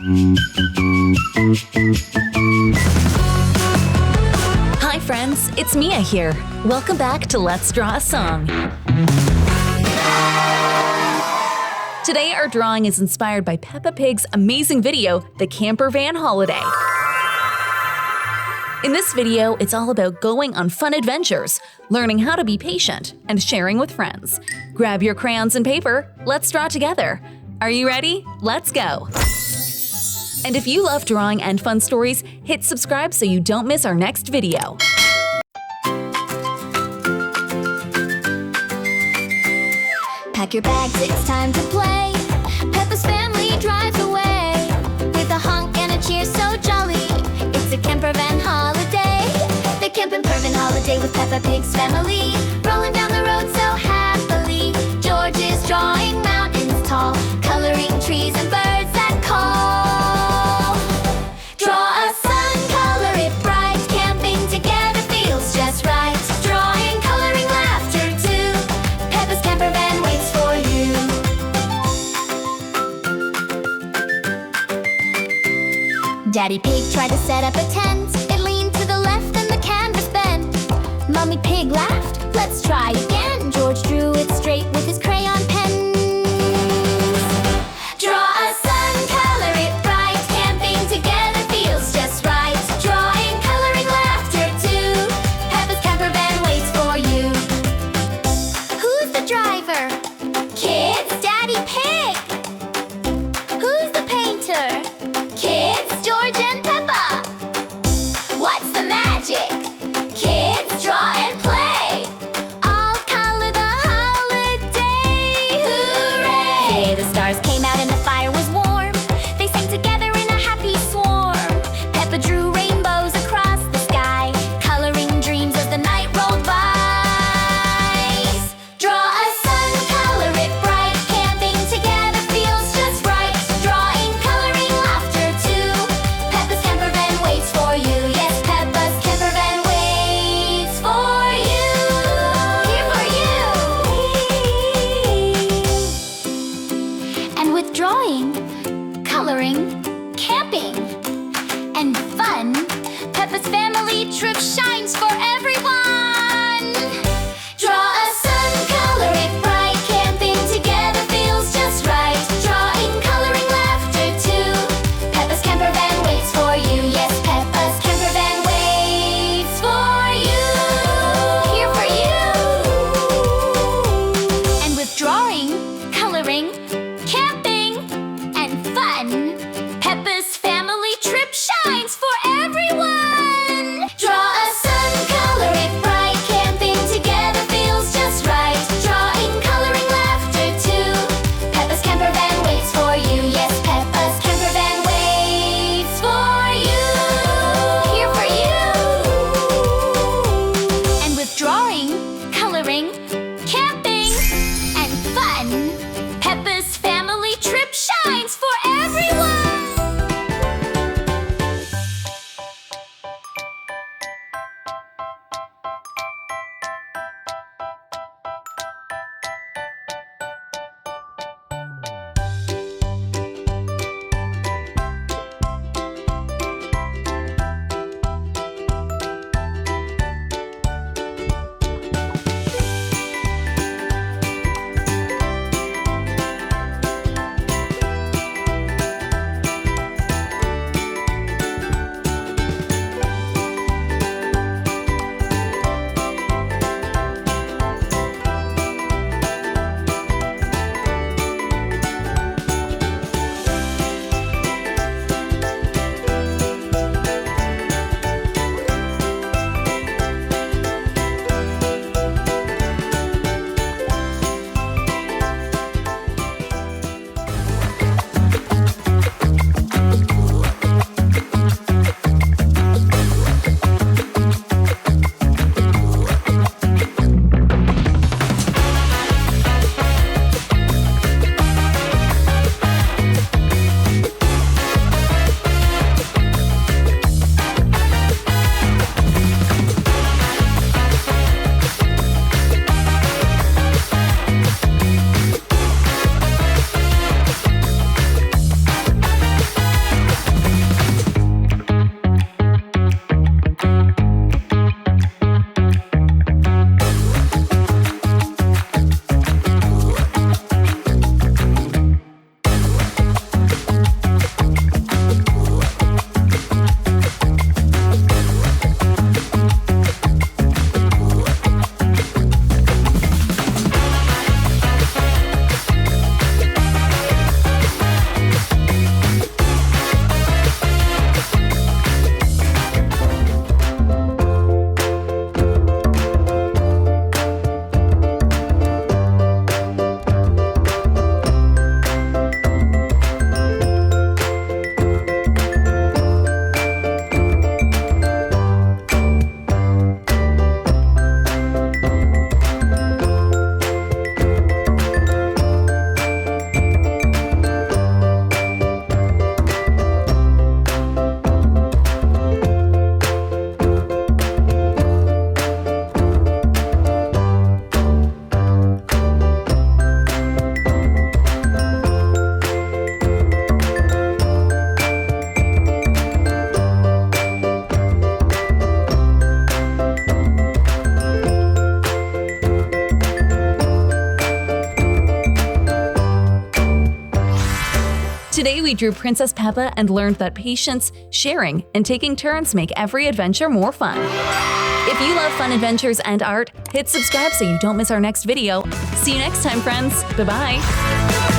Hi friends, it's Mia here. Welcome back to Let's Draw a Song. Today our drawing is inspired by Peppa Pig's amazing video, The Campervan Holiday. In this video, it's all about going on fun adventures, learning how to be patient, and sharing with friends. Grab your crayons and paper, let's draw together. Are you ready? Let's go! And if you love drawing and fun stories, hit subscribe so you don't miss our next video. Pack your bags, it's time to play. Peppa's family drives away with a honk and a cheer so jolly. It's a Campervan holiday. The Campervan holiday with Peppa Pig's family. Rolling down the road so happily. George is drawing mountains tall, coloring trees and birds that call. Draw a sun, color it bright. Camping together feels just right. Drawing, coloring, laughter too. Peppa's Campervan waits for you. Daddy Pig tried to set up a tent. It leaned to the left and the canvas bent. Mommy Pig laughed, let's try again. George drew it straight with his crayon pens. Draw a sun, color it bright. Camping together feels just right. Drawing, coloring, laughter too. Peppa's Campervan waits for you. Who's the driver? Kids, Daddy Pig. Who's the painter? Kids, George and Peppa. What's the magic? Kids, draw and play. All color the holiday. Hooray! The stars came out and the fire was warm. They sang together in a happy swarm. Peppa drew rainbows across the sky, coloring dreams as the night rolled by. Draw a sun, color it bright. Camping together feels just right. Drawing, coloring, laughter too. Peppa's Campervan waits for you. Yes, Peppa's Campervan waits for you. Here for you. And with drawing, coloring, camping, and fun, Peppa's family trip shines for everyone. Draw a sun, color it bright. Camping together feels just right. Drawing, coloring, laughter too. Peppa's Campervan waits for you. Yes, Peppa's Campervan waits for you. Here for you. And with drawing, coloring, camping, and fun, Peppa's family trip shines for everyone. Draw a sun, color Today we drew Princess Peppa and learned that patience, sharing, and taking turns make every adventure more fun. If you love fun adventures and art, hit subscribe so you don't miss our next video. See you next time, friends. Bye-bye.